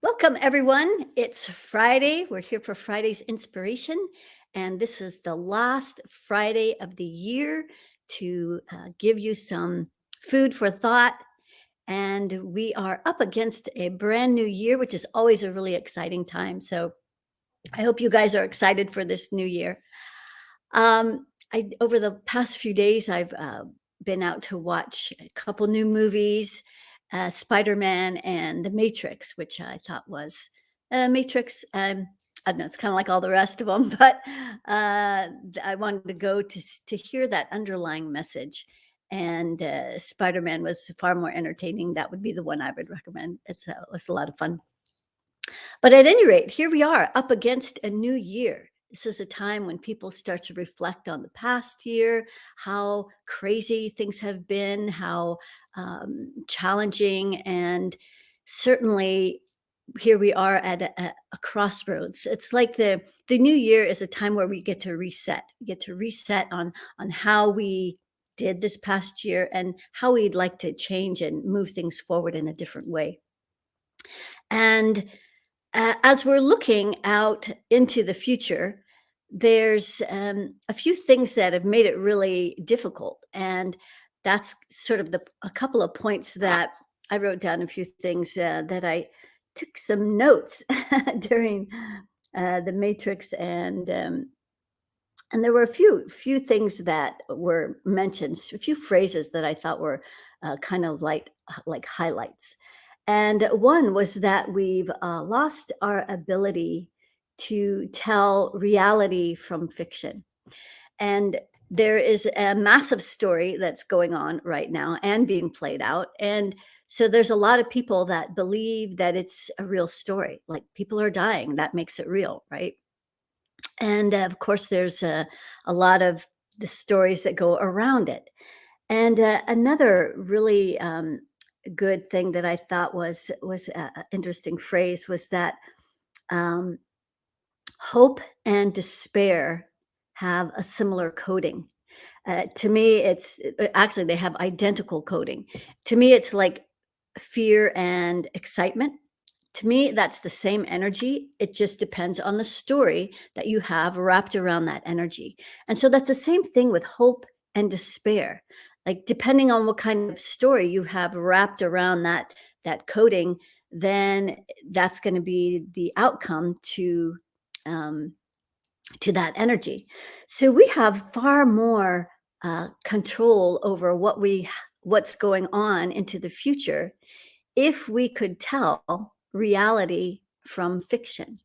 Welcome, everyone. It's Friday. We're here for Friday's inspiration. And this is the last Friday of the year to give you some food for thought. And we are up against a brand new year, which is always a really exciting time. So I hope you guys are excited for this new year. Over the past few days, I've been out to watch a couple new movies, Spider-Man and The Matrix, which I thought was Matrix. I don't know, it's kind of like all the rest of them, but I wanted to go to hear that underlying message. And Spider-Man was far more entertaining. That would be the one I would recommend. It's a lot of fun. But at any rate, here we are up against a new year. This is a time when people start to reflect on the past year, how crazy things have been, how challenging, and certainly here we are at a crossroads. It's like the new year is a time where we get to reset. We get to reset on how we did this past year and how we'd like to change and move things forward in a different way. And as we're looking out into the future, there's a few things that have made it really difficult, and that's sort of a couple of points that I wrote down. A few things that I took some notes during the Matrix, and there were a few things that were mentioned, a few phrases that I thought were kind of like highlights. And one was that we've lost our ability to tell reality from fiction. And there is a massive story that's going on right now and being played out. And so there's a lot of people that believe that it's a real story. Like people are dying, that makes it real, right? And of course, there's a lot of the stories that go around it. And another really good thing that I thought was a interesting phrase was that um, hope and despair have a similar coding. To me, actually they have identical coding. To me, it's like fear and excitement. To me, that's the same energy. It just depends on the story that you have wrapped around that energy. And so that's the same thing with hope and despair. Like depending on what kind of story you have wrapped around that coding, then that's going to be the outcome um, to that energy. So we have far more control over what's going on into the future if we could tell reality from fiction.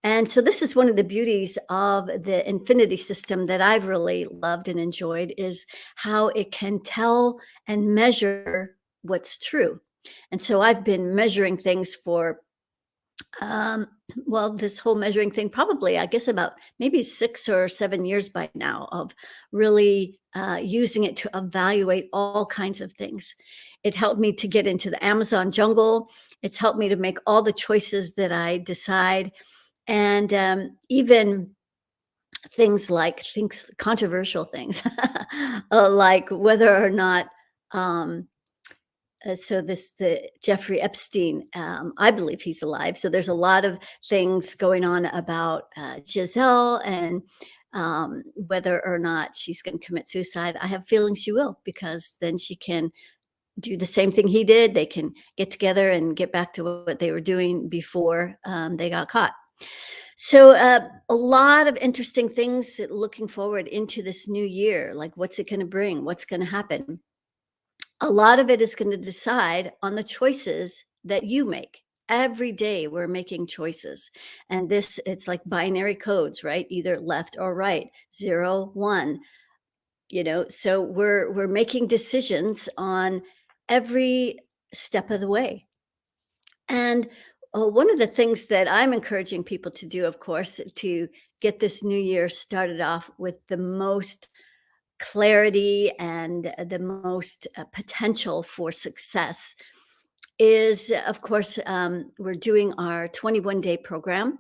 And so this is one of the beauties of the infinity system that I've really loved and enjoyed is how it can tell and measure what's true. And so I've been measuring things for um, well, this whole measuring thing, probably, I guess, about maybe 6 or 7 years by now, of really using it to evaluate all kinds of things. It helped me to get into the Amazon jungle. It's helped me to make all the choices that I decide. And even things, controversial things, like whether or not. So the Jeffrey Epstein, I believe he's alive. So there's a lot of things going on about Giselle and whether or not she's going to commit suicide. I have feelings she will, because then she can do the same thing he did. They can get together and get back to what they were doing before they got caught. So a lot of interesting things looking forward into this new year. Like, what's it going to bring? What's going to happen? A lot of it is going to decide on the choices that you make. Every day we're making choices. And it's like binary codes, right? Either left or right, 0, 1, so we're making decisions on every step of the way. And one of the things that I'm encouraging people to do, of course, to get this new year started off with the most clarity and the most potential for success is, of course, we're doing our 21-day program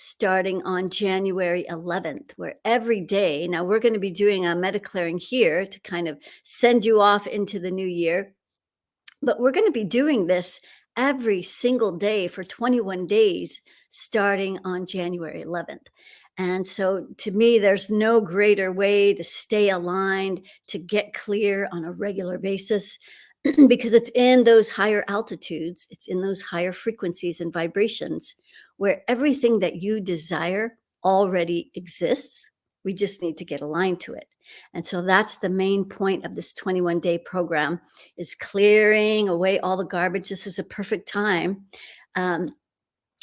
starting on January 11th, where every day, now we're going to be doing a MediClearing here to kind of send you off into the new year, but we're going to be doing this every single day for 21 days starting on January 11th. And so to me, there's no greater way to stay aligned, to get clear on a regular basis, because it's in those higher altitudes, it's in those higher frequencies and vibrations where everything that you desire already exists. We just need to get aligned to it. And so that's the main point of this 21-day program, is clearing away all the garbage. This is a perfect time. Um,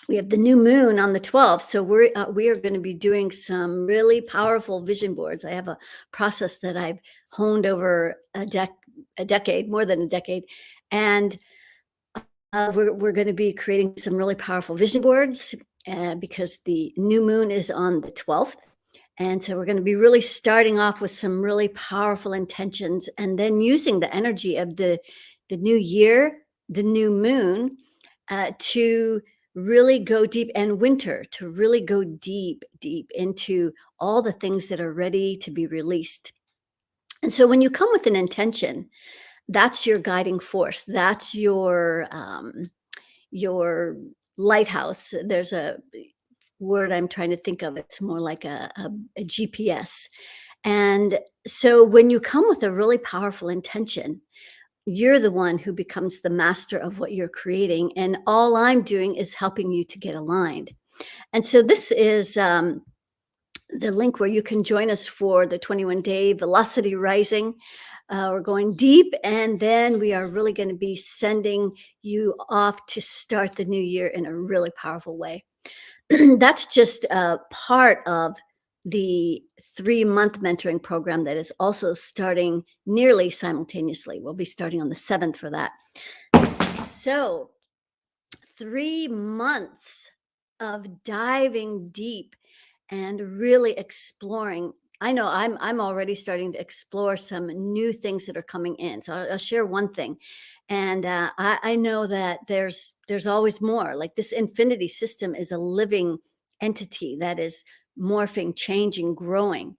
we have the new moon on the 12th, so we are going to be doing some really powerful vision boards. I have a process that I've honed over a decade, more than a decade, and we're going to be creating some really powerful vision boards because the new moon is on the 12th. And so we're going to be really starting off with some really powerful intentions, and then using the energy of the new year, the new moon, to really go deep, and winter to really go deep, deep into all the things that are ready to be released. And so when you come with an intention, that's your guiding force. That's your lighthouse. There's a word I'm trying to think of. It's more like a GPS. And so when you come with a really powerful intention, you're the one who becomes the master of what you're creating. And all I'm doing is helping you to get aligned. And so this is the link where you can join us for the 21-day velocity rising. We're going deep, and then we are really going to be sending you off to start the new year in a really powerful way. That's just a part of the 3-month mentoring program that is also starting nearly simultaneously. We'll be starting on the 7th for that. So 3 months of diving deep and really exploring. I know I'm already starting to explore some new things that are coming in. So I'll share one thing, and I know that there's always more. Like, this infinity system is a living entity that is morphing, changing, growing.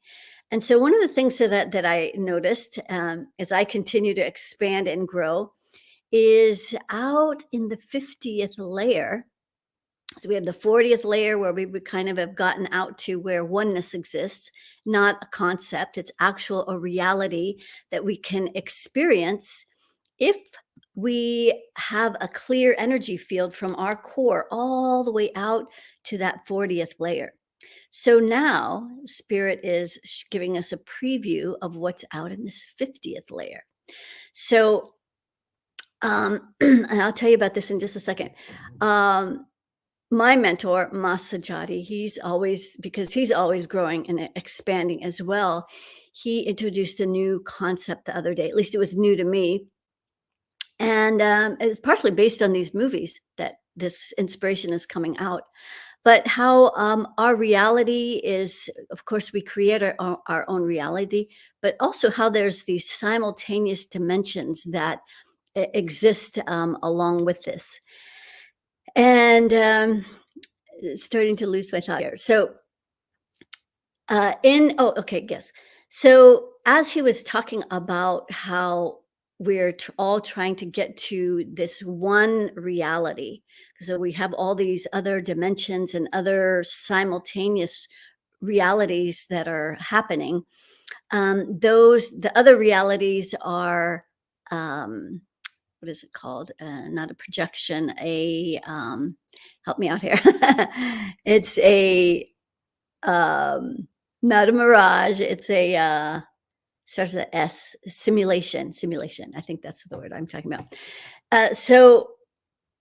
And so one of the things that I noticed, as I continue to expand and grow, is out in the 50th layer. So we have the 40th layer where we would kind of have gotten out to where oneness exists, not a concept. It's actual a reality that we can experience if we have a clear energy field from our core all the way out to that 40th layer. So now Spirit is giving us a preview of what's out in this 50th layer. So and I'll tell you about this in just a second. My mentor, Masajati, because he's always growing and expanding as well. He introduced a new concept the other day. At least it was new to me. And it was partially based on these movies that this inspiration is coming out. But how our reality is, of course, we create our own reality, but also how there's these simultaneous dimensions that exist along with this. And starting to lose my thought here. So, okay, guess. So, as he was talking about how we're all trying to get to this one reality, so we have all these other dimensions and other simultaneous realities that are happening. The other realities are, um, what is it called? Not a projection, help me out here. It's a, not a mirage. It's a, starts with a S, simulation. I think that's the word I'm talking about. So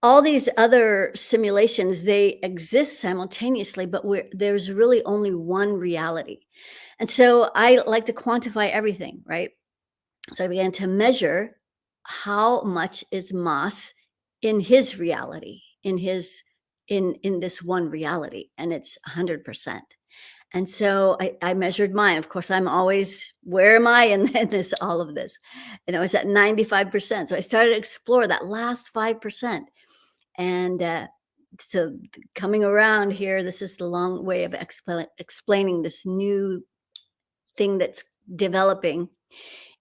all these other simulations, they exist simultaneously, but there's really only one reality. And so I like to quantify everything, right? So I began to measure how much is Moss in his reality, in this one reality, and it's 100%. And so I measured mine. Of course, I'm always, where am I in this, all of this? And I was at 95%. So I started to explore that last 5%. And so coming around here, this is the long way of explaining this new thing that's developing.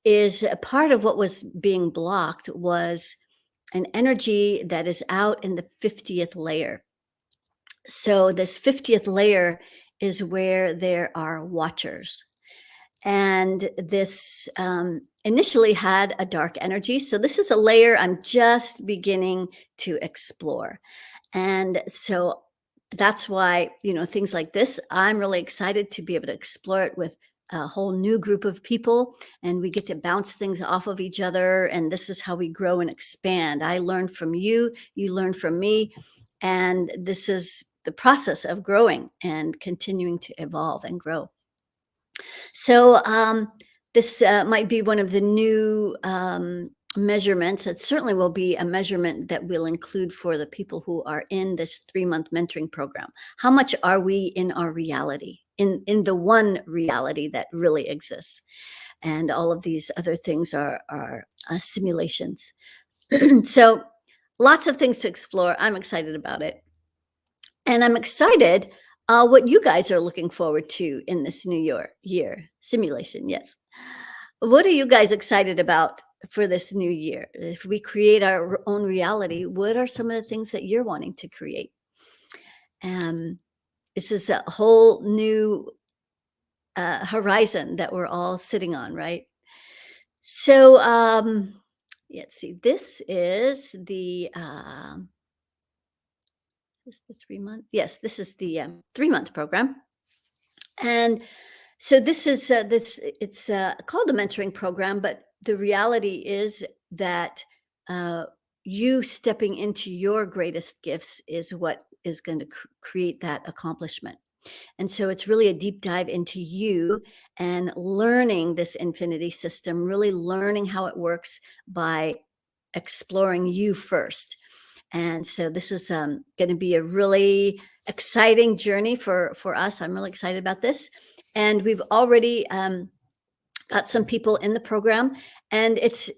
Is a part of what was being blocked was an energy that is out in the 50th layer. So this 50th layer is where there are watchers. And this initially had a dark energy. So this is a layer I'm just beginning to explore. And so that's why, things like this, I'm really excited to be able to explore it with a whole new group of people, and we get to bounce things off of each other. And this is how we grow and expand. I learn from you, you learn from me. And this is the process of growing and continuing to evolve and grow. So this might be one of the new measurements. It certainly will be a measurement that we'll include for the people who are in this 3-month mentoring program. How much are we in our reality, in the one reality that really exists? And all of these other things are simulations. So lots of things to explore. I'm excited about it. And I'm excited what you guys are looking forward to in this new year. Simulation, yes. What are you guys excited about for this new year? If we create our own reality, what are some of the things that you're wanting to create? Um, this is a whole new horizon that we're all sitting on, right? So, let's see. This the 3 month. Yes, this is the 3-month program. And so this is this it's called a mentoring program, but the reality is that uh, you stepping into your greatest gifts is what is going to create that accomplishment. And so it's really a deep dive into you and learning this infinity system, really learning how it works by exploring you first. And so this is going to be a really exciting journey for us. I'm really excited about this, and we've already got some people in the program. And it's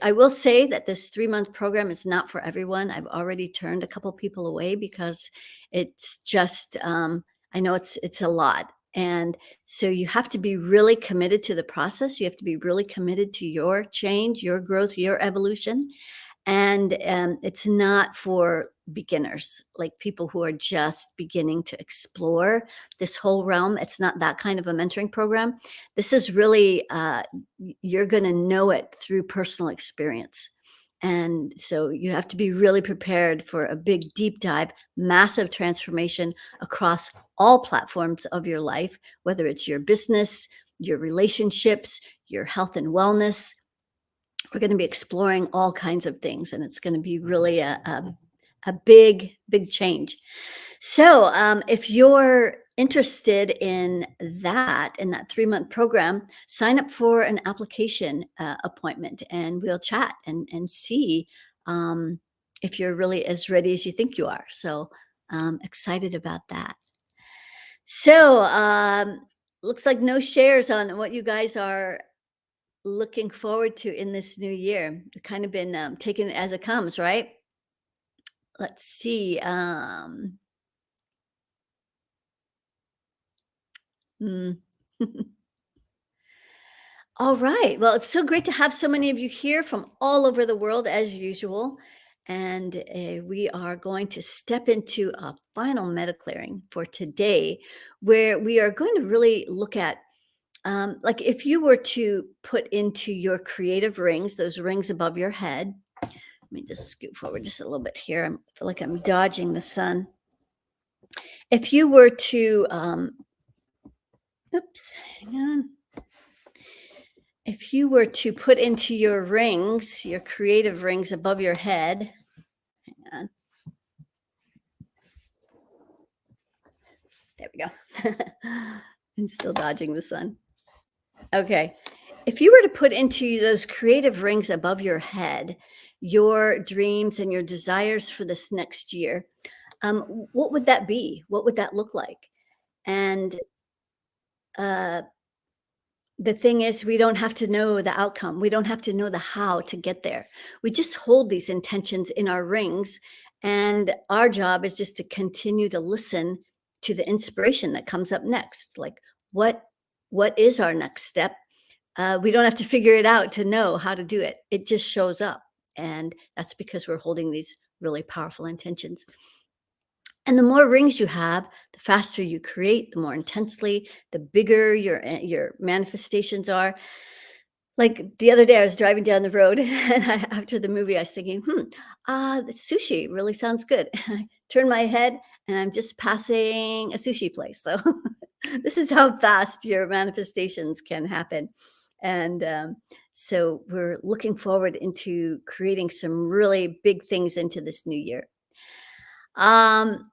I will say that this 3-month program is not for everyone. I've already turned a couple people away because it's just I know it's a lot. And so you have to be really committed to the process. You have to be really committed to your change, your growth, your evolution. And it's not for beginners, like people who are just beginning to explore this whole realm. It's not that kind of a mentoring program. This is really you're going to know it through personal experience. And so you have to be really prepared for a big deep dive, massive transformation across all platforms of your life, whether it's your business, your relationships, your health and wellness. We're going to be exploring all kinds of things, and it's going to be really a big change. So if you're interested in that 3-month program, sign up for an application appointment, and we'll chat and see um, if you're really as ready as you think you are. So excited about that. So looks like no shares on what you guys are looking forward to in this new year. We've kind of been taking it as it comes, right? Let's see. Hmm. All right. Well, it's so great to have so many of you here from all over the world, as usual. And we are going to step into a final MediClearing for today, where we are going to really look at, like, if you were to put into your creative rings, those rings above your head. Let me just scoot forward just a little bit here. I feel like I'm dodging the sun. If you were to, oops, hang on. If you were to put into your rings, your creative rings above your head, hang on, there we go. And still dodging the sun. Okay. If you were to put into those creative rings above your head, your dreams and your desires for this next year, what would that be? What would that look like? And uh, the thing is, we don't have to know the outcome. We don't have to know the how to get there. We just hold these intentions in our rings. And our job is just to continue to listen to the inspiration that comes up next. Like, what what is our next step? We don't have to figure it out to know how to do it. It just shows up. And that's because we're holding these really powerful intentions. And the more rings you have, the faster you create, the more intensely, the bigger your manifestations are. Like the other day, I was driving down the road, and after the movie, I was thinking, the sushi really sounds good. I turned my head, and I'm just passing a sushi place. So this is how fast your manifestations can happen. And so we're looking forward into creating some really big things into this new year. Um,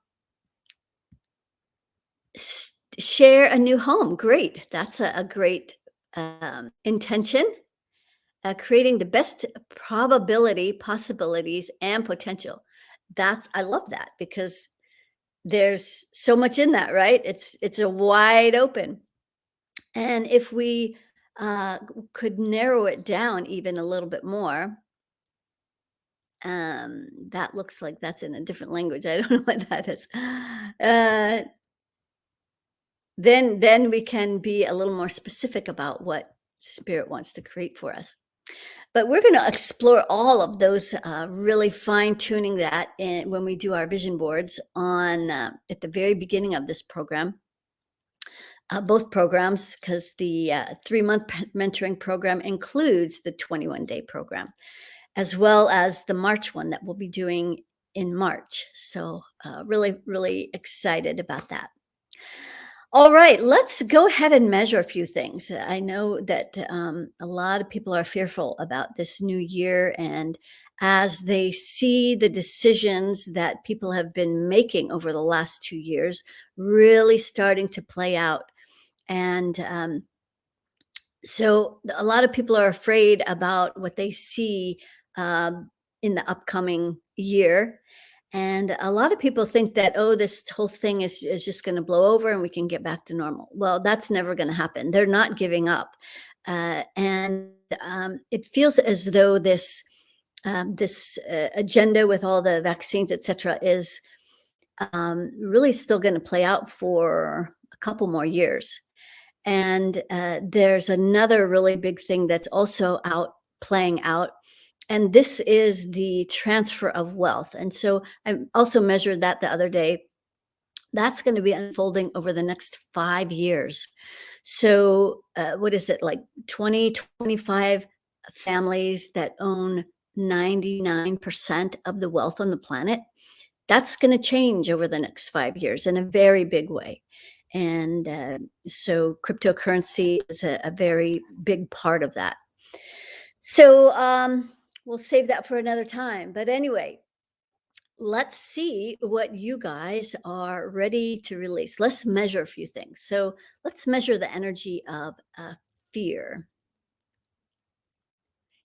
Share a new home. Great. That's a great intention. Creating the best probability, possibilities, and potential. I love that because there's so much in that, right? It's a wide open. And if we could narrow it down even a little bit more, that looks like that's in a different language. I don't know what that is. Then we can be a little more specific about what spirit wants to create for us. But we're going to explore all of those, really fine tuning that when we do our vision boards on at the very beginning of this program. Both programs, because the 3-month mentoring program includes the 21-day program, as well as the March one that we'll be doing in March. So really, really excited about that. All right, let's go ahead and measure a few things. I know that a lot of people are fearful about this new year, and as they see the decisions that people have been making over the last 2 years really starting to play out. And so a lot of people are afraid about what they see um, in the upcoming year. And a lot of people think that, oh, this whole thing is just going to blow over and we can get back to normal. Well, that's never going to happen. They're not giving up. And it feels as though this agenda with all the vaccines, et cetera, is really still going to play out for a couple more years. And there's another really big thing that's also playing out. And this is the transfer of wealth. And so I also measured that the other day. That's going to be unfolding over the next 5 years. So, what is it, like 20, 25 families that own 99% of the wealth on the planet? That's going to change over the next 5 years in a very big way. And so cryptocurrency is a very big part of that. So we'll save that for another time. But anyway, let's see what you guys are ready to release. Let's measure a few things. So let's measure the energy of fear.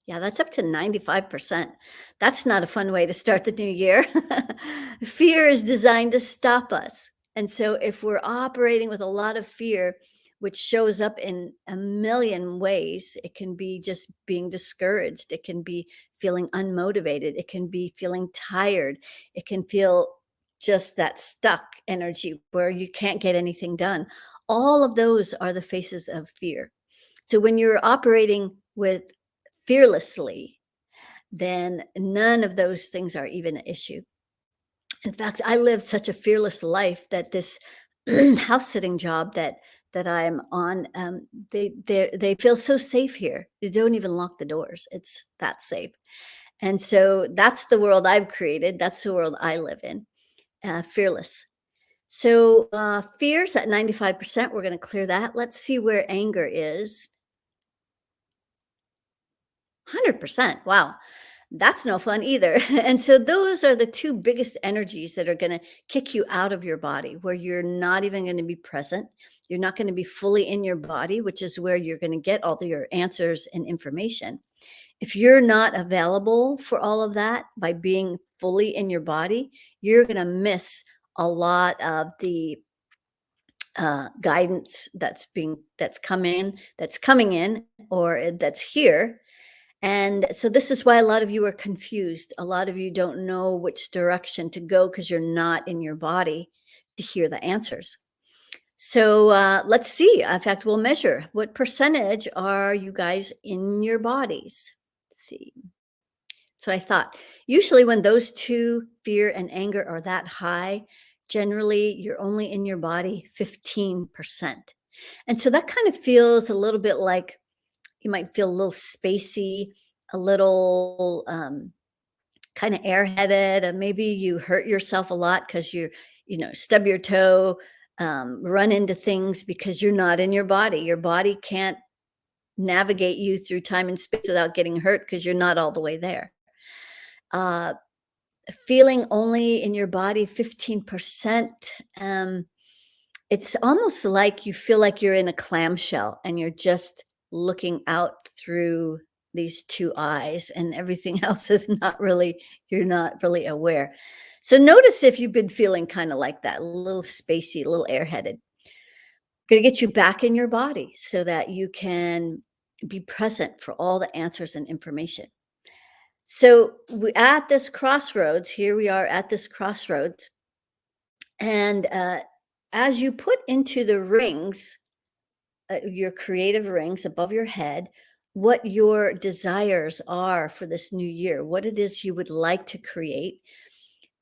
Yeah, that's up to 95%. That's not a fun way to start the new year. Fear is designed to stop us. And so if we're operating with a lot of fear, which shows up in a million ways, it can be just being discouraged. It can be feeling unmotivated. It can be feeling tired. It can feel just that stuck energy where you can't get anything done. All of those are the faces of fear. So when you're operating with fearlessly, then none of those things are even an issue. In fact, I live such a fearless life that this house sitting job that I'm on, they feel so safe here. They don't even lock the doors. It's that safe. And so that's the world I've created. That's the world I live in, fearless. So fear's at 95%. We're going to clear that. Let's see where anger is. 100%. Wow. That's no fun either. And so those are the two biggest energies that are going to kick you out of your body, where you're not even going to be present. You're not going to be fully in your body, which is where you're going to get all of your answers and information. If you're not available for all of that by being fully in your body, you're going to miss a lot of the guidance that's coming in, or that's here. And so this is why a lot of you are confused. A lot of you don't know which direction to go because you're not in your body to hear the answers. So let's see. In fact, we'll measure what percentage are you guys in your bodies. Let's see. It's So I thought, usually when those two, fear and anger, are that high, generally you're only in your body 15%. And so that kind of feels a little bit like you might feel a little spacey, a little kind of airheaded, and maybe you hurt yourself a lot because stub your toe, run into things because you're not in your body. Your body can't navigate you through time and space without getting hurt because you're not all the way there. Uh, Feeling only in your body 15%, it's almost like you feel like you're in a clamshell and you're just looking out through these two eyes, and everything else is not really, you're not really aware. So notice if you've been feeling kind of like that, a little spacey, a little airheaded. Going to get you back in your body so that you can be present for all the answers and information. So at this crossroads, here we are at this crossroads, and as you put into the rings, your creative rings above your head, what your desires are for this new year, what it is you would like to create,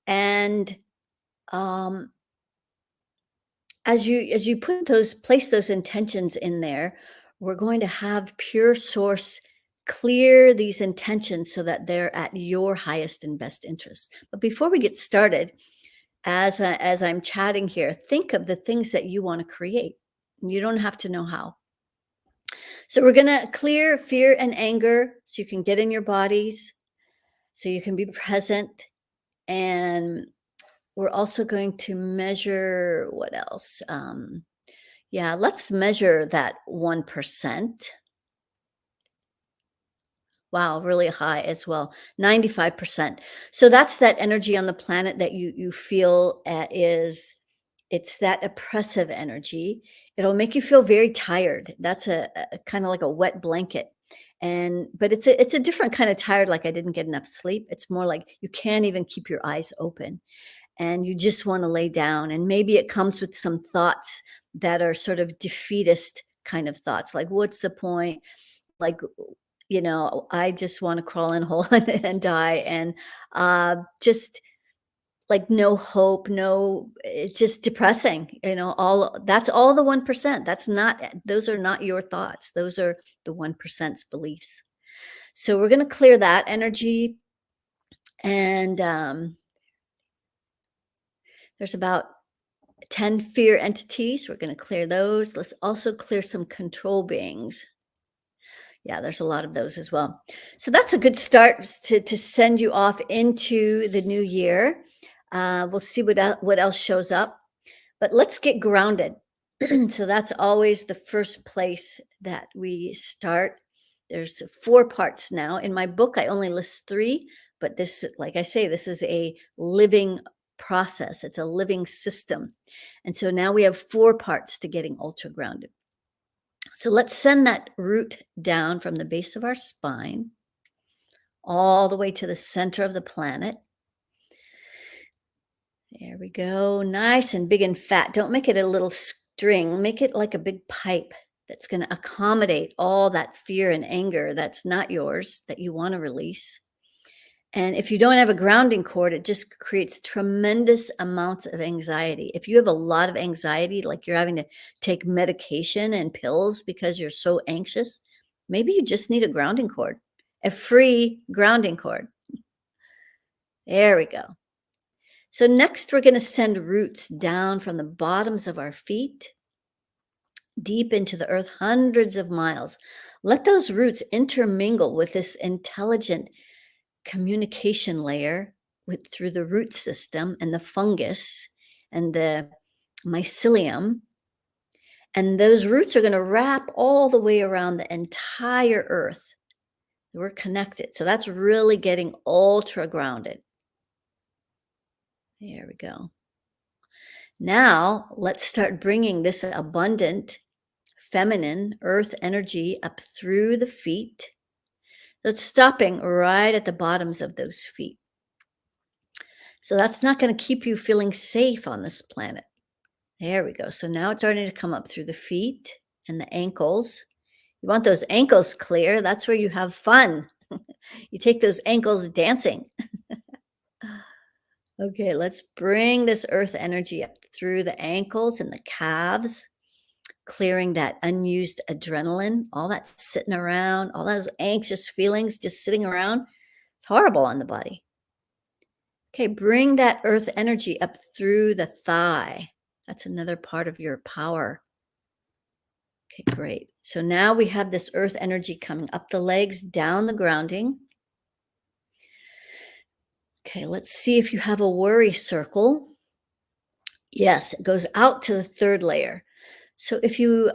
and um, as you place those intentions in there, we're going to have pure source clear these intentions so that they're at your highest and best interest. But before we get started, as I'm chatting here, think of the things that you want to create. You don't have to know how. So we're going to clear fear and anger so you can get in your bodies, so you can be present. And we're also going to measure what else? Yeah, let's measure that 1%. Wow, really high as well, 95%. So that's that energy on the planet that you feel is, it's that oppressive energy. It'll make you feel very tired. That's a kind of like a wet blanket. And but it's a different kind of tired, like I didn't get enough sleep. It's more like you can't even keep your eyes open and you just want to lay down. And maybe it comes with some thoughts that are sort of defeatist kind of thoughts, like what's the point? Like, I just want to crawl in a hole and die. And just like no hope, no, it's just depressing, all that's all the 1%. Those are not your thoughts. Those are the 1%'s beliefs. So we're going to clear that energy. And there's about 10 fear entities. We're going to clear those. Let's also clear some control beings. Yeah, there's a lot of those as well. So that's a good start to send you off into the new year. We'll see what else shows up, but let's get grounded. So that's always the first place that we start. There's 4 parts now. In my book, I only list 3, but this, like I say, this is a living process. It's a living system. And so now we have 4 parts to getting ultra grounded. So let's send that root down from the base of our spine all the way to the center of the planet. There we go. Nice and big and fat. Don't make it a little string. Make it like a big pipe that's going to accommodate all that fear and anger that's not yours, that you want to release. And if you don't have a grounding cord, it just creates tremendous amounts of anxiety. If you have a lot of anxiety, like you're having to take medication and pills because you're so anxious, maybe you just need a grounding cord, a free grounding cord. There we go. So next, we're going to send roots down from the bottoms of our feet deep into the earth, hundreds of miles. Let those roots intermingle with this intelligent communication layer through the root system and the fungus and the mycelium. And those roots are going to wrap all the way around the entire earth. We're connected. So that's really getting ultra grounded. There we go. Now let's start bringing this abundant feminine earth energy up through the feet. So it's stopping right at the bottoms of those feet. So that's not going to keep you feeling safe on this planet. There we go. So now it's starting to come up through the feet and the ankles. You want those ankles clear. That's where you have fun. You take those ankles dancing. Okay, let's bring this earth energy up through the ankles and the calves, clearing that unused adrenaline, all that sitting around, all those anxious feelings just sitting around. It's horrible on the body. Okay, bring that earth energy up through the thigh. That's another part of your power. Okay, great. So now we have this earth energy coming up the legs, down the grounding. Okay, let's see if you have a worry circle. Yes, it goes out to the third layer. So if you're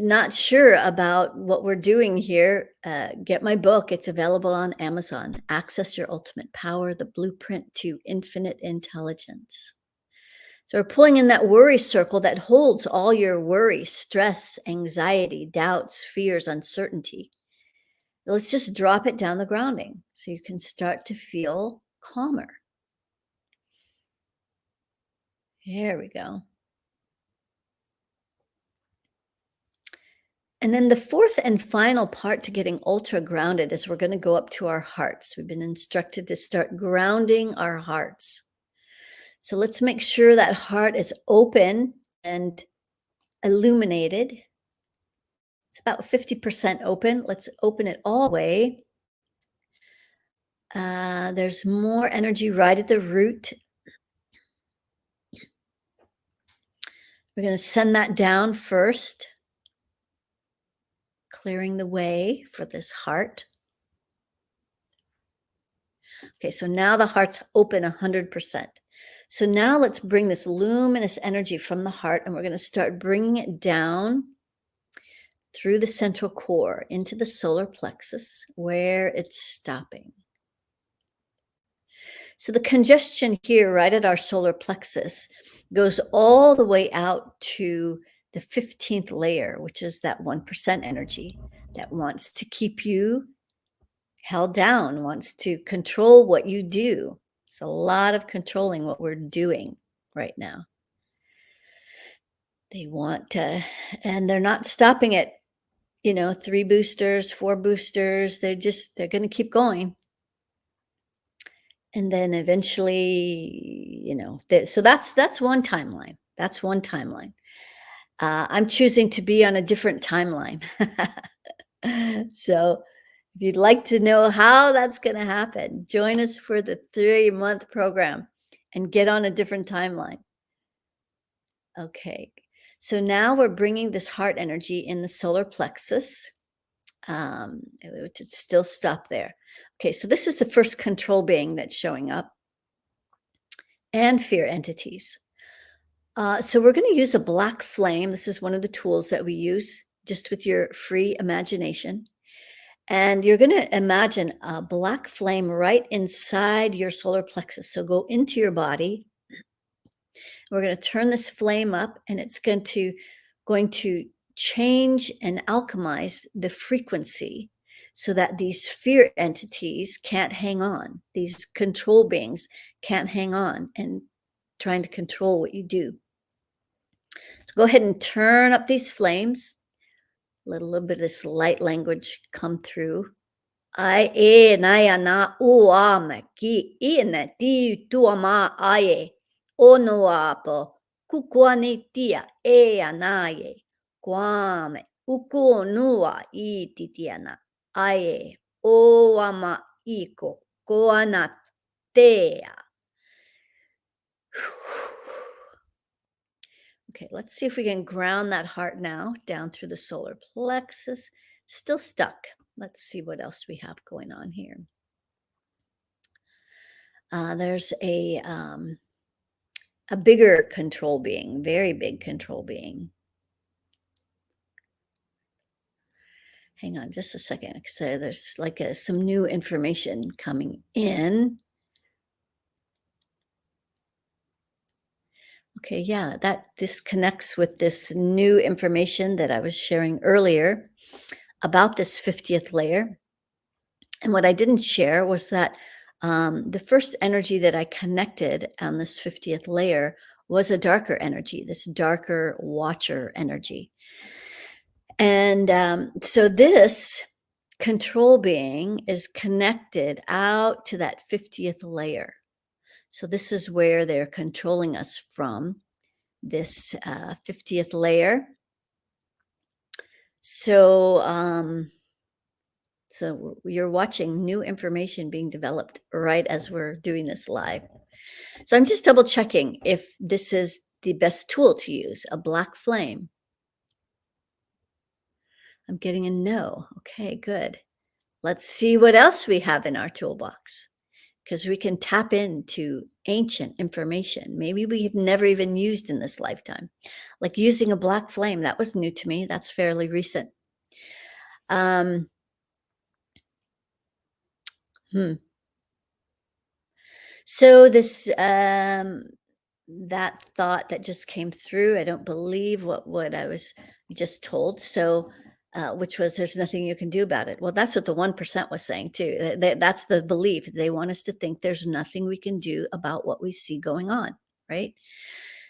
not sure about what we're doing here, get my book. It's available on Amazon. Access Your Ultimate Power: The Blueprint to Infinite Intelligence. So we're pulling in that worry circle that holds all your worry, stress, anxiety, doubts, fears, uncertainty. Let's just drop it down the grounding so you can start to feel calmer. There we go. And then the fourth and final part to getting ultra grounded is we're going to go up to our hearts. We've been instructed to start grounding our hearts. So let's make sure that heart is open and illuminated. It's about 50% open. Let's open it all the way. There's more energy right at the root. We're going to send that down first, clearing the way for this heart. Okay, so now the heart's open 100%. So now let's bring this luminous energy from the heart, and we're going to start bringing it down through the central core into the solar plexus where it's stopping. So the congestion here right at our solar plexus goes all the way out to the 15th layer, which is that 1% energy that wants to keep you held down, wants to control what you do. It's a lot of controlling what we're doing right now. They want to, and they're not stopping at, 3 boosters, 4 boosters. They're going to keep going. And then eventually, so that's one timeline. That's one timeline. I'm choosing to be on a different timeline. So if you'd like to know how that's going to happen, join us for the 3-month program and get on a different timeline. Okay. So now we're bringing this heart energy in the solar plexus, which is still stopped there. Okay. So this is the first control being that's showing up, and fear entities. So we're going to use a black flame. This is one of the tools that we use just with your free imagination. And you're going to imagine a black flame right inside your solar plexus. So go into your body. We're going to turn this flame up, and it's going to change and alchemize the frequency so that these fear entities can't hang on. These control beings can't hang on and trying to control what you do. So go ahead and turn up these flames. Let a little bit of this light language come through. Ai e naya na ua me ki I na ti tua ma ai ono apo kukua ni tia e anaye kwame uku nua I titiana ai o ama iko koana tea. Okay, let's see if we can ground that heart now down through the solar plexus. It's still stuck. Let's see what else we have going on here. There's a bigger control being, very big control being. Hang on just a second, because there's like some new information coming in. Okay, yeah, this connects with this new information that I was sharing earlier about this 50th layer. And what I didn't share was that the first energy that I connected on this 50th layer was a darker energy, this darker watcher energy. And so this control being is connected out to that 50th layer. So this is where they're controlling us from, this 50th layer. So, you're watching new information being developed right as we're doing this live. So I'm just double checking if this is the best tool to use, a black flame. I'm getting a no. Okay, good. Let's see what else we have in our toolbox because we can tap into ancient information. Maybe we have never even used in this lifetime. Like using a black flame, that was new to me. That's fairly recent. Um, hmm. So this that thought that just came through, I don't believe what I was just told. So which was there's nothing you can do about it. Well, that's what the 1% was saying too. That's the belief. They want us to think there's nothing we can do about what we see going on, right?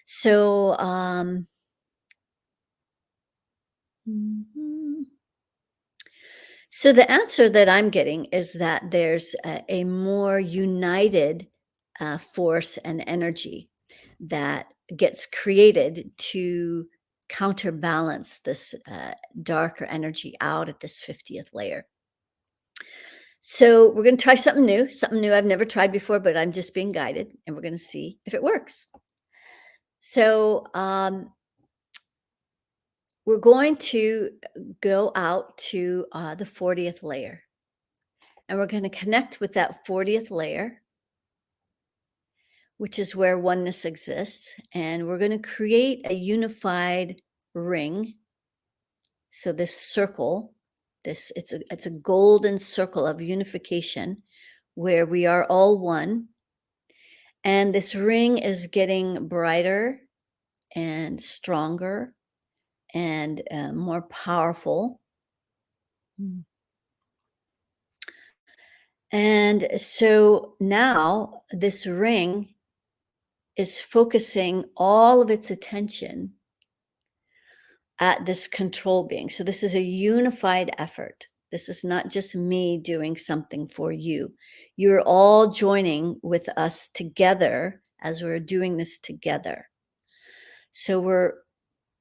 So mhm. So the answer that I'm getting is that there's a more united force and energy that gets created to counterbalance this darker energy out at this 50th layer. So we're going to try something new I've never tried before, but I'm just being guided, and we're going to see if it works. So we're going to go out to the 40th layer. And we're going to connect with that 40th layer, which is where oneness exists. And we're going to create a unified ring. So this circle, it's a golden circle of unification where we are all one. And this ring is getting brighter and stronger and more powerful. Mm. And so now this ring is focusing all of its attention at this control being. So this is a unified effort. This is not just me doing something for you. You're all joining with us together as we're doing this together. So we're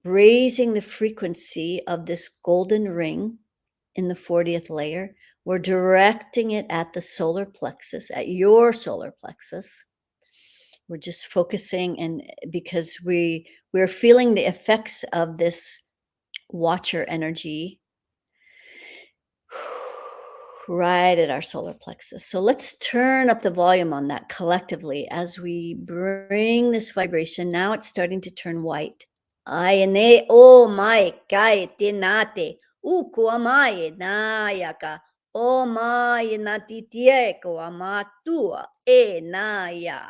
raising the frequency of this golden ring in the 40th layer. We're directing it at the solar plexus, at your solar plexus. We're just focusing, and because we're feeling the effects of this watcher energy right at our solar plexus. So let's turn up the volume on that collectively as we bring this vibration. Now it's starting to turn white. Ayane o mai kai tinate uku amaye na yaka o mai na titie ko amatua e na ya.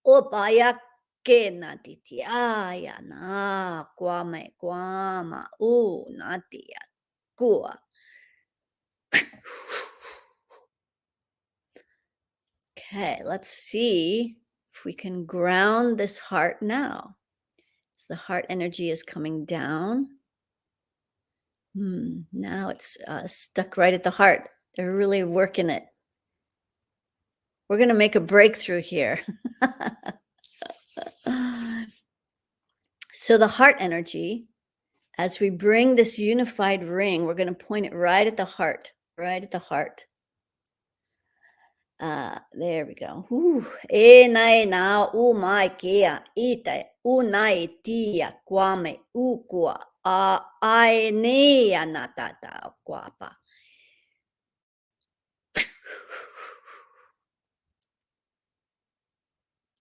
Opaya ke natitiaya na kwame kwama u natia kua. Okay, let's see if we can ground this heart now. So the heart energy is coming down. Now it's stuck right at the heart. They're really working it. We're going to make a breakthrough here. So the heart energy, as we bring this unified ring, we're going to point it right at the heart, right at the heart. There we go. E nai na u mai kia ita u nai tia kwame ukua a ai ne anatata kwapa.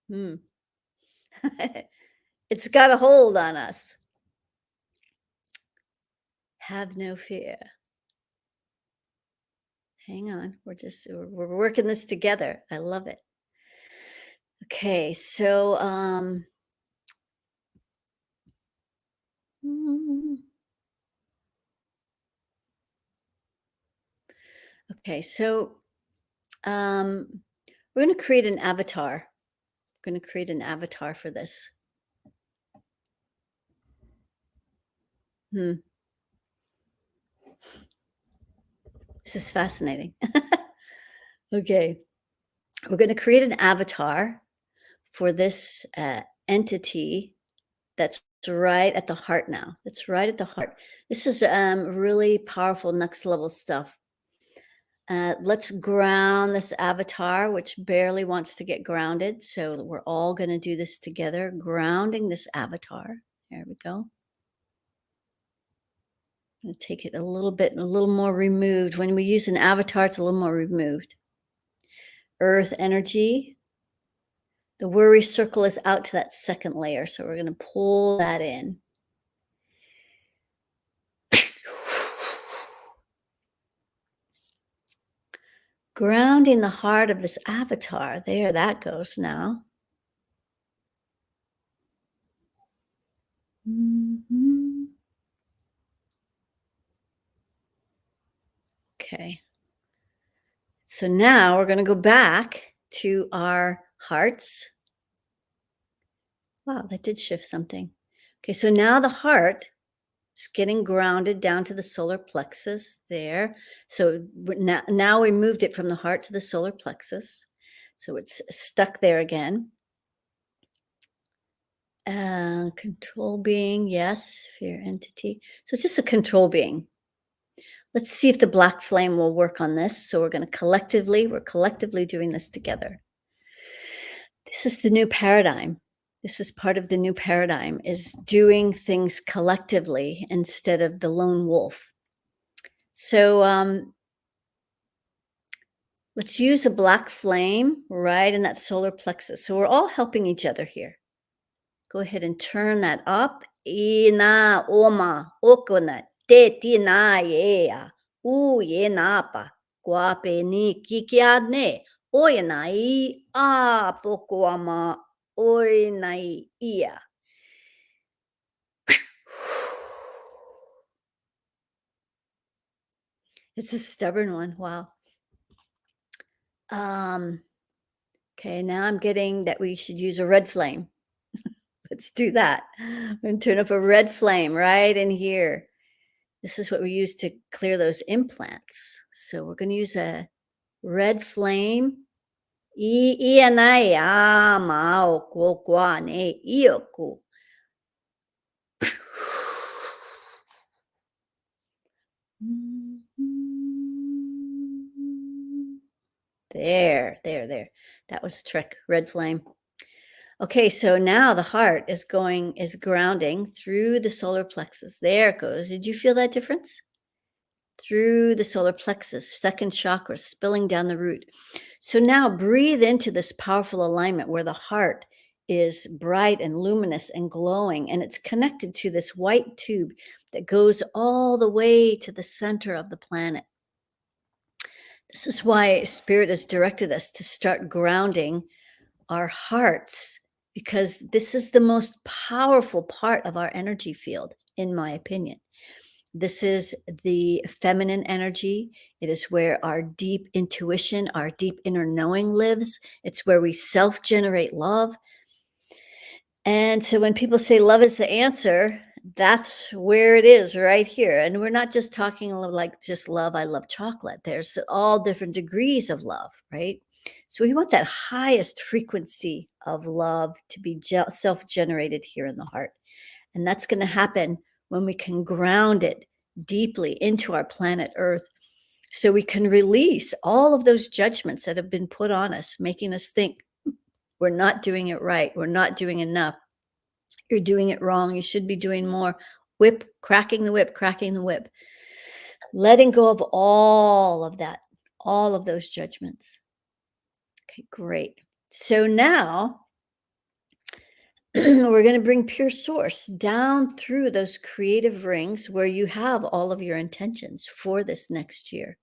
Hmm. It's got a hold on us. Have no fear. Hang on. We're working this together. I love it. Okay, so mm, okay, so we're going to create an avatar. We're going to create an avatar for this. Hmm. This is fascinating. Okay, we're going to create an avatar for this entity that's right at the heart now. It's right at the heart. This is really powerful next level stuff. Let's ground this avatar, which barely wants to get grounded. So we're all going to do this together, grounding this avatar. There we go. I'm going to take it a little more removed. When we use an avatar, it's a little more removed. Earth energy. The worry circle is out to that second layer. So we're going to pull that in. Grounding the heart of this avatar. There, that goes now. Mhm. Okay. So now we're going to go back to our hearts. Wow, that did shift something. Okay, so now the heart is getting grounded down to the solar plexus there. So now we moved it from the heart to the solar plexus. So it's stuck there again. Control being, yes, fear entity. So it's just a control being. Let's see if the black flame will work on this. So we're collectively doing this together. This is the new paradigm. This is part of the new paradigm, is doing things collectively instead of the lone wolf. So let's use a black flame right in that solar plexus. So we're all helping each other here. Go ahead and turn that up. Ina oma okona te tina yea u ye napa guape ni kikiane oyanai a pokoama oyanai ia. It's a stubborn one. Wow. Okay, now I'm getting that we should use a red flame. Let's do that. I'm going to turn up a red flame right in here. This is what we use to clear those implants. So we're going to use a red flame. There. That was a trick. Red flame. Okay, so now the heart is grounding through the solar plexus. There it goes. Did you feel that difference? Through the solar plexus, second chakra, spilling down the root. So now breathe into this powerful alignment where the heart is bright and luminous and glowing, and it's connected to this white tube that goes all the way to the center of the planet. This is why Spirit has directed us to start grounding our hearts, because this is the most powerful part of our energy field, in my opinion. This is the feminine energy. It is where our deep intuition, our deep inner knowing lives. It's where we self-generate love. And so when people say love is the answer, that's where it is right here. And we're not just talking like just love, I love chocolate. There's all different degrees of love, right? So we want that highest frequency of love to be self-generated here in the heart. And that's going to happen when we can ground it deeply into our planet Earth, so we can release all of those judgments that have been put on us, making us think we're not doing it right, we're not doing enough, you're doing it wrong, you should be doing more. Cracking the whip, letting go of all of that, all of those judgments. Okay, great. So now we're going to bring pure source down through those creative rings where you have all of your intentions for this next year,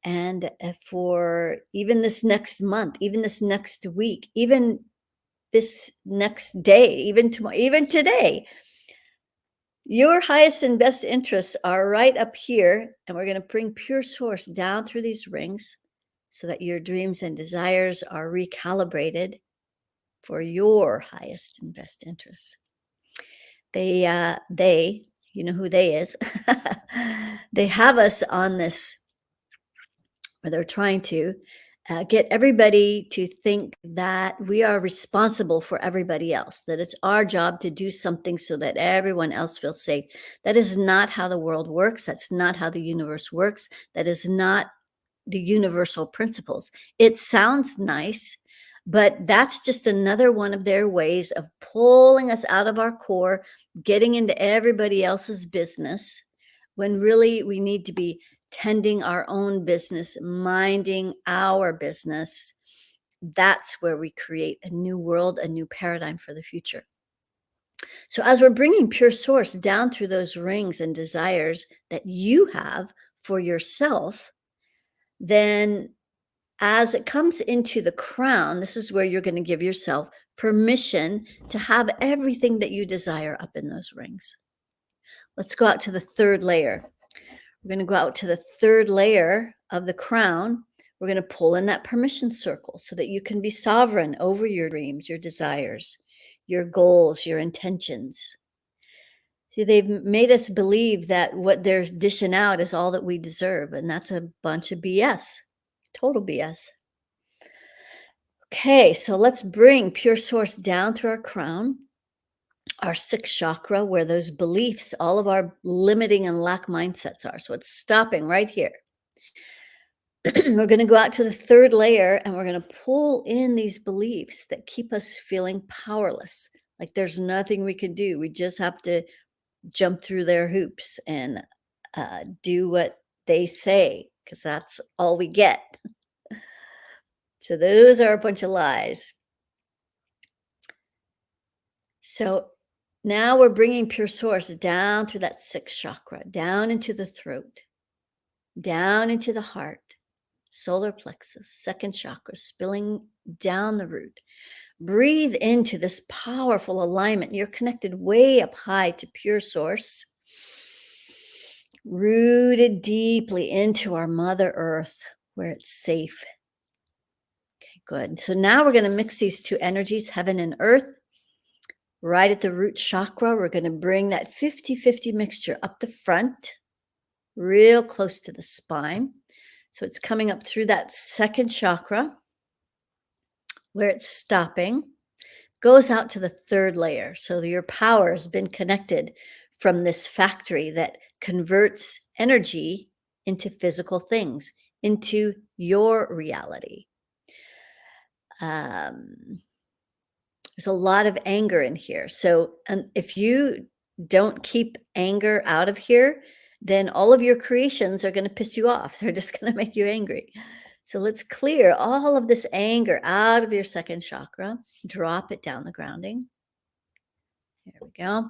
and for even this next month, even this next week, even this next day, even tomorrow, even today. Your highest and best interests are right up here, and we're going to bring pure source down through these rings so that your dreams and desires are recalibrated for your highest and best interests. They, you know who they is. They have us on this or they're trying to get everybody to think that we are responsible for everybody else, that it's our job to do something so that everyone else feels safe. That is not how the world works. That's not how the universe works. That is not the universal principles. It sounds nice, but that's just another one of their ways of pulling us out of our core, getting into everybody else's business when really we need to be tending our own business, minding our business. That's where we create a new world, a new paradigm for the future. So, as we're bringing pure source down through those rings and desires that you have for yourself, then as it comes into the crown, this is where you're going to give yourself permission to have everything that you desire up in those rings. Let's go out to the third layer. We're going to go out to the third layer of the crown. We're going to pull in that permission circle so that you can be sovereign over your dreams, your desires, your goals, your intentions. See, they've made us believe that what they're dishing out is all that we deserve, and that's a bunch of BS, total BS. Okay, so let's bring pure source down through our crown, our sixth chakra, where those beliefs, all of our limiting and lack mindsets are. So it's stopping right here. We're going to go out to the third layer and we're going to pull in these beliefs that keep us feeling powerless. Like there's nothing we can do. We just have to jump through their hoops and do what they say, because that's all we get. So those are a bunch of lies. So now we're bringing pure source down through that sixth chakra, down into the throat, down into the heart, solar plexus, second chakra, spilling down the root. Breathe into this powerful alignment. You're connected way up high to pure source, rooted deeply into our Mother Earth where it's safe. Okay, good. So now we're going to mix these two energies, heaven and earth. Right at the root chakra, we're going to bring that 50-50 mixture up the front, real close to the spine. So it's coming up through that second chakra where it's stopping, goes out to the third layer. So your power has been connected from this factory that converts energy into physical things, into your reality. There's a lot of anger in here. So if you don't keep anger out of here, then all of your creations are going to piss you off. They're just going to make you angry. So let's clear all of this anger out of your second chakra. Drop it down the grounding. There we go.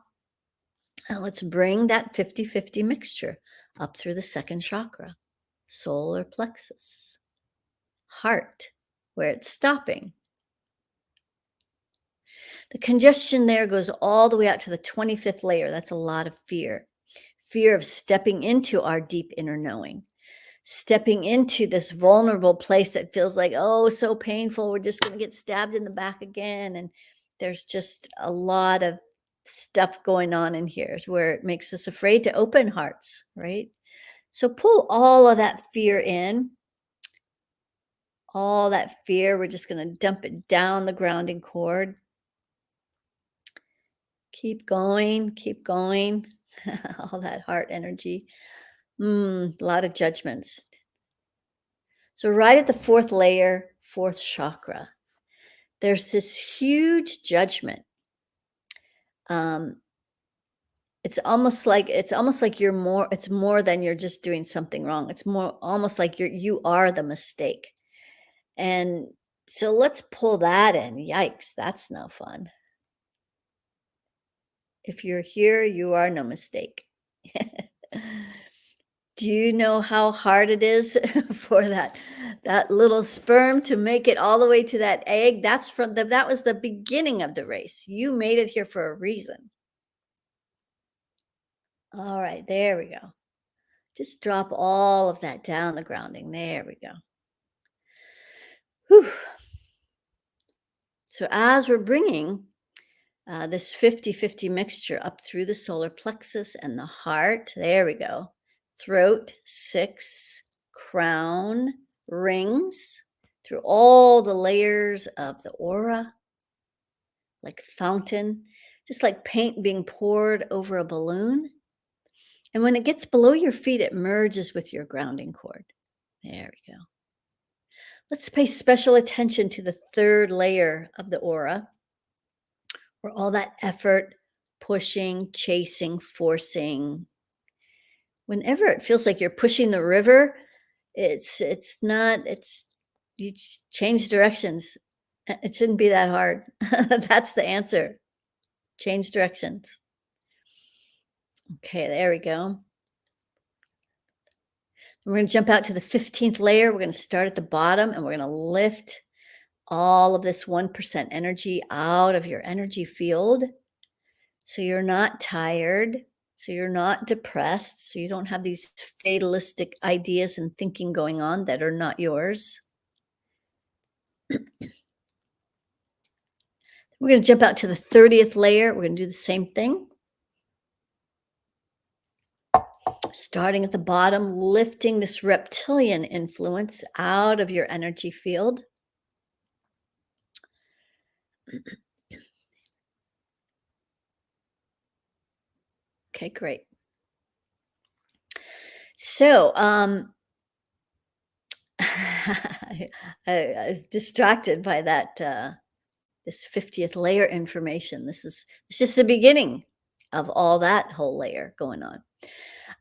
Now let's bring that 50-50 mixture up through the second chakra, solar plexus, heart, where it's stopping. The congestion there goes all the way out to the 25th layer. That's a lot of fear. Fear of stepping into our deep inner knowing, stepping into this vulnerable place that feels like, oh, so painful. We're just going to get stabbed in the back again. And there's just a lot of stuff going on in here where it makes us afraid to open hearts, right? So pull all of that fear in. All that fear, we're just going to dump it down the grounding cord. Keep going, keep going. All that heart energy. A lot of judgments. So right at the fourth layer, fourth chakra, there's this huge judgment. It's almost like it's more than you're just doing something wrong. It's more almost like you are the mistake. And so let's pull that in. Yikes, that's no fun. If you're here, you are no mistake. Do you know how hard it is for that little sperm to make it all the way to that egg? That was the beginning of the race. You made it here for a reason. All right, there we go. Just drop all of that down the grounding. There we go. Whew. So as we're bringing this 50-50 mixture up through the solar plexus and the heart, there we go. Throat, 6, crown, rings through all the layers of the aura, like fountain, just like paint being poured over a balloon. And when it gets below your feet, it merges with your grounding cord. There we go. Let's pay special attention to the third layer of the aura, where all that effort, pushing, chasing, forcing, whenever it feels like you're pushing the river, it's not, it's you change directions. It shouldn't be that hard. That's the answer. Change directions. Okay, there we go. We're going to jump out to the 15th layer. We're going to start at the bottom and we're going to lift all of this 1% energy out of your energy field. So you're not tired. So you're not depressed. So you don't have these fatalistic ideas and thinking going on that are not yours. We're going to jump out to the 30th layer. We're going to do the same thing. Starting at the bottom, lifting this reptilian influence out of your energy field. Okay, great. So, I was distracted by that, this 50th layer information. It's just the beginning of all that whole layer going on.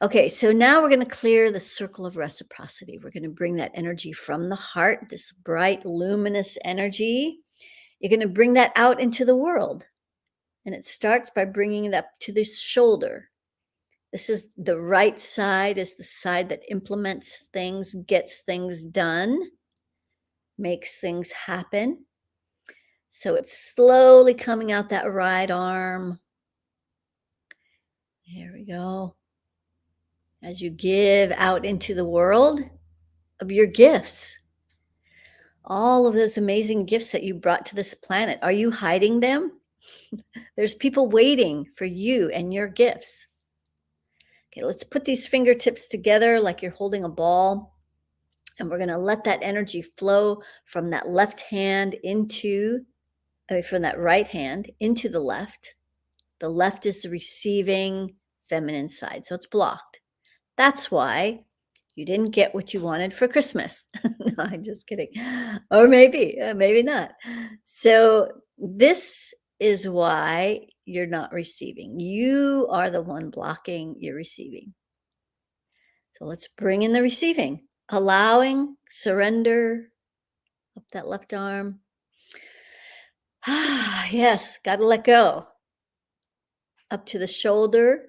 Okay, so now we're going to clear the circle of reciprocity. We're going to bring that energy from the heart, this bright, luminous energy. You're going to bring that out into the world. And it starts by bringing it up to the shoulder. This is the right side, is the side that implements things, gets things done, makes things happen. So it's slowly coming out that right arm. There we go. As you give out into the world of your gifts, all of those amazing gifts that you brought to this planet, are you hiding them? There's people waiting for you and your gifts. Okay, let's put these fingertips together like you're holding a ball. And we're going to let that energy flow from that left hand from that right hand into the left. The left is the receiving feminine side, so it's blocked. That's why you didn't get what you wanted for Christmas. No, I'm just kidding. Or maybe not. So this is why you're not receiving. You are the one blocking your receiving. So let's bring in the receiving, allowing, surrender up that left arm. Yes, got to let go. Up to the shoulder,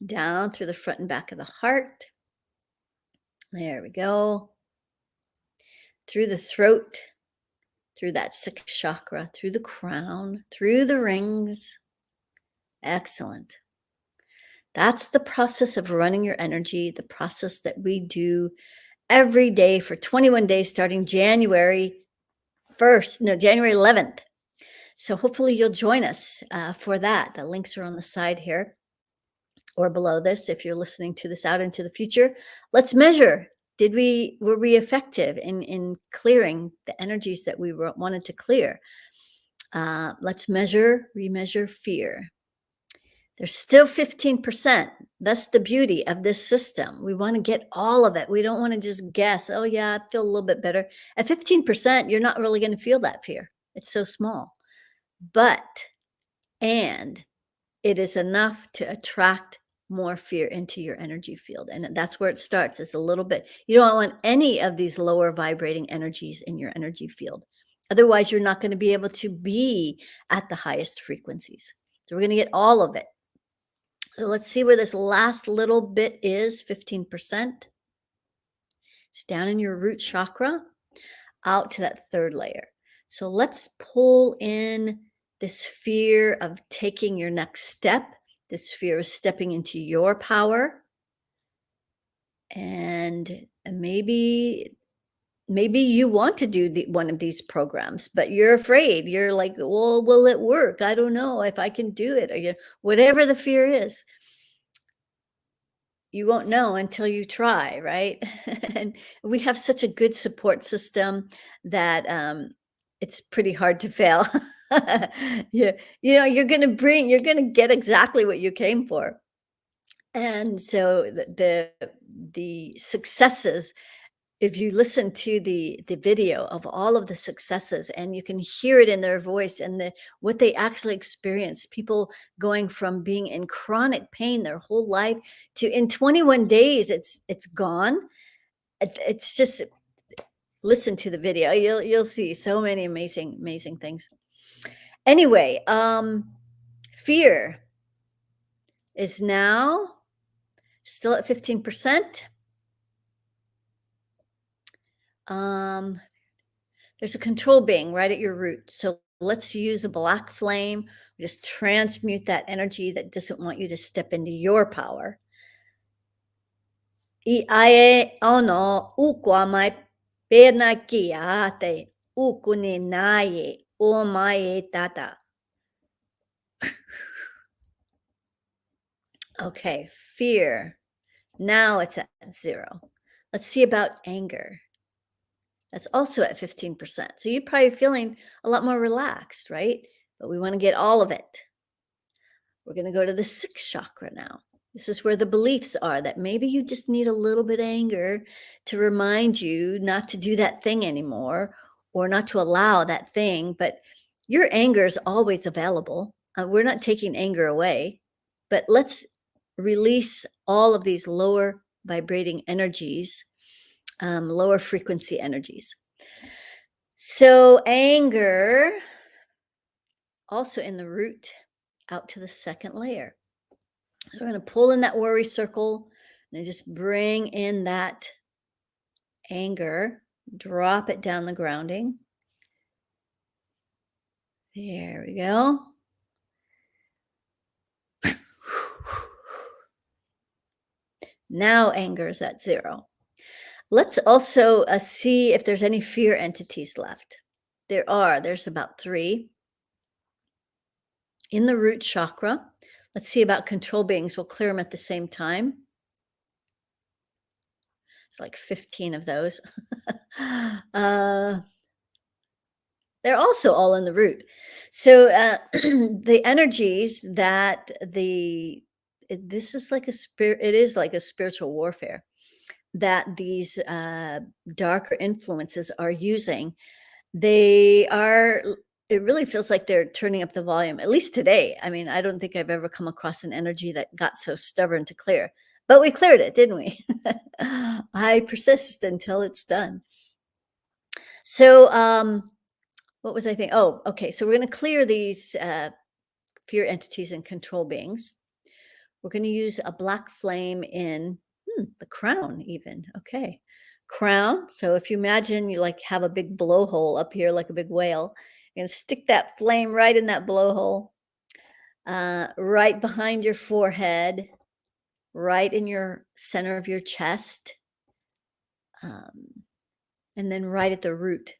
down through the front and back of the heart. There we go. Through the throat, through that sixth chakra, through the crown, through the rings. Excellent. That's the process of running your energy, the process that we do every day for 21 days starting January 11th. So hopefully you'll join us for that. The links are on the side here or below this if you're listening to this out into the future. Let's measure. Were we effective in clearing the energies that we wanted to clear? Let's remeasure fear. There's still 15%. That's the beauty of this system. We want to get all of it. We don't want to just guess, oh yeah, I feel a little bit better. At 15%, you're not really going to feel that fear. It's so small. And it is enough to attract more fear into your energy field. And that's where it starts. It's a little bit, you don't want any of these lower vibrating energies in your energy field. Otherwise, you're not going to be able to be at the highest frequencies. So we're going to get all of it. So let's see where this last little bit is, 15%. It's down in your root chakra, out to that third layer. So let's pull in this fear of taking your next step, this fear of stepping into your power. And maybe you want to do one of these programs, but you're afraid. You're like, well, will it work? I don't know if I can do it. Or whatever the fear is. you won't know until you try, right? And we have such a good support system that it's pretty hard to fail. Yeah, you're gonna get exactly what you came for. And so the successes, if you listen to the video of all of the successes and you can hear it in their voice and what they actually experience, people going from being in chronic pain their whole life to in 21 days it's gone. It's just listen to the video. You'll see so many amazing things. Anyway, fear is now still at 15%. Um, there's a control being right at your root. So let's use a black flame. Just transmute that energy that doesn't want you to step into your power. I ae ono ukwa mai pena ki ate ukuni nae o mai tata. Okay, fear. Now it's at 0. Let's see about anger. That's also at 15%. So you're probably feeling a lot more relaxed, right? But we want to get all of it. We're going to go to the 6th chakra now. This is where the beliefs are that maybe you just need a little bit of anger to remind you not to do that thing anymore or not to allow that thing. But your anger is always available. We're not taking anger away, but let's release all of these lower vibrating energies, lower frequency energies. So anger also in the root out to the 2nd layer. So we're going to pull in that worry circle and just bring in that anger, drop it down the grounding. There we go. Now anger is at 0. Let's also see if there's any fear entities left. There's about 3 in the root chakra. Let's see about control beings. We'll clear them at the same time. It's like 15 of those. They're also all in the root. So the energies that this is like a spirit, it is like a spiritual warfare that these darker influences are using. It really feels like they're turning up the volume, at least today. I mean, I don't think I've ever come across an energy that got so stubborn to clear, but we cleared it, didn't we? I persist until it's done. So, what was I thinking? Oh, okay. So we're going to clear these fear entities and control beings. We're going to use a black flame in the crown even. Okay. Crown. So if you imagine you like have a big blowhole up here, like a big whale, you're going to stick that flame right in that blowhole, right behind your forehead, right in your center of your chest, and then right at the root.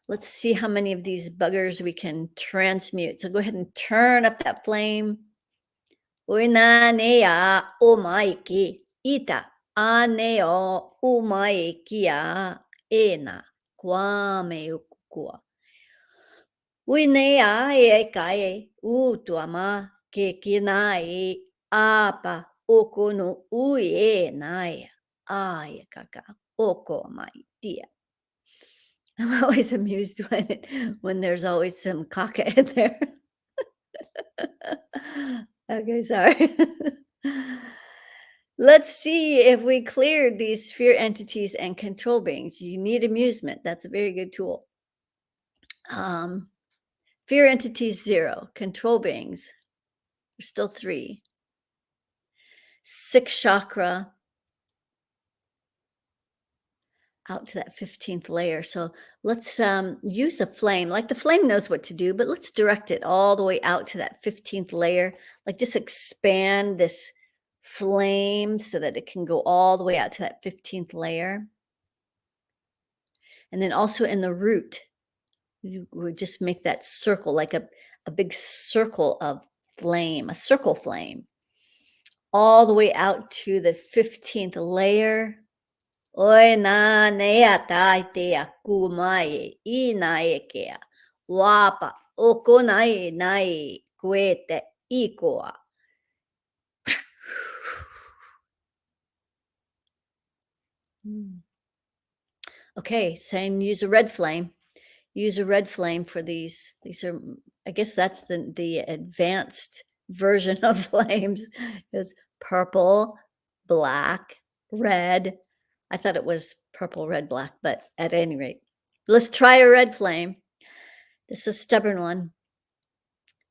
Let's see how many of these buggers we can transmute. So go ahead and turn up that flame. Uinanea omaiki ita aneo umaikia ena kwame ukua. Uinea ekae utuama kekinai apa okonu uenai ayakaka okomaitia. I'm always amused when there's always some caca in there. Okay, sorry. Let's see if we cleared these fear entities and control beings. You need amusement. That's a very good tool. Fear entities 0, control beings. There's still 3. 6th chakra out to that 15th layer. So let's use a flame. Like the flame knows what to do, but let's direct it all the way out to that 15th layer. Like just expand this flame so that it can go all the way out to that 15th layer. And then also in the root, you would just make that circle, like a big circle of flame, a circle flame, all the way out to the 15th layer. Oi na nea taitea kumae I naekea. Wapa okonai nai kuete ikoa. Mm. Okay, saying use a red flame. Use a red flame for these. These are, I guess that's the advanced version of flames. Is purple, black, red. I thought it was purple, red, black, but at any rate, let's try a red flame. This is a stubborn one.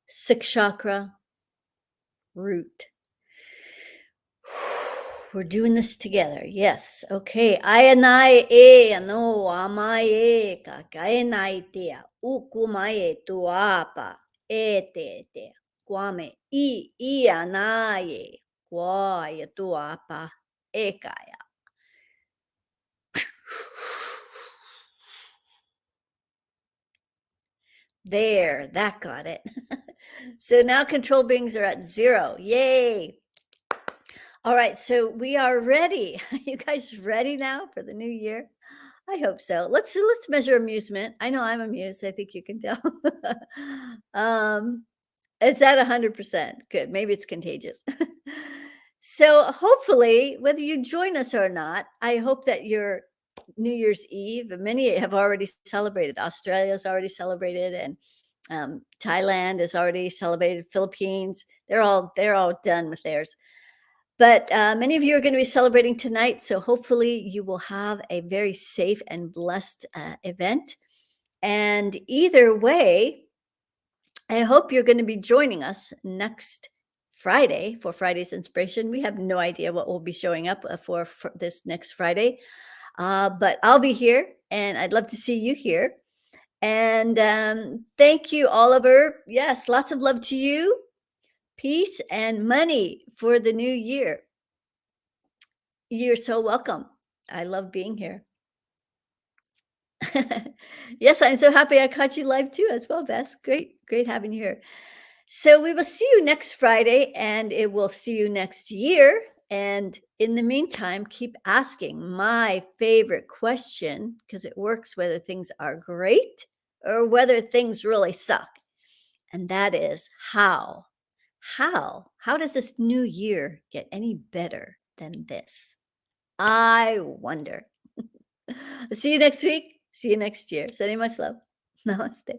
Sixth chakra, root. We're doing this together. Yes. Okay. Ayanai e ano amai e kakaenai tea ukumae tuapa e te kwame I anai kwa ya tuapa e kaya. There, that got it. So now control beings are at 0. Yay. All right, so we are ready. You guys ready now for the new year? I hope so. Let's measure amusement. I know I'm amused. I think you can tell. um, it's at 100%. Good. Maybe it's contagious. So hopefully, whether you join us or not, I hope that your New Year's Eve. Many have already celebrated. Australia's already celebrated, and Thailand has already celebrated. Philippines, they're all done with theirs. But many of you are going to be celebrating tonight, so hopefully you will have a very safe and blessed event. And either way, I hope you're going to be joining us next Friday for Friday's inspiration. We have no idea what will be showing up for this next Friday, but I'll be here, and I'd love to see you here. And thank you, Oliver. Yes, lots of love to you. Peace and money for the new year. You're so welcome. I love being here. Yes, I'm so happy I caught you live too as well, Bess. Great having you here. So we will see you next Friday, and it will see you next year. And in the meantime, keep asking my favorite question, because it works whether things are great or whether things really suck. And that is how? How does this new year get any better than this? I wonder. See you next week. See you next year. Sending much love. Namaste.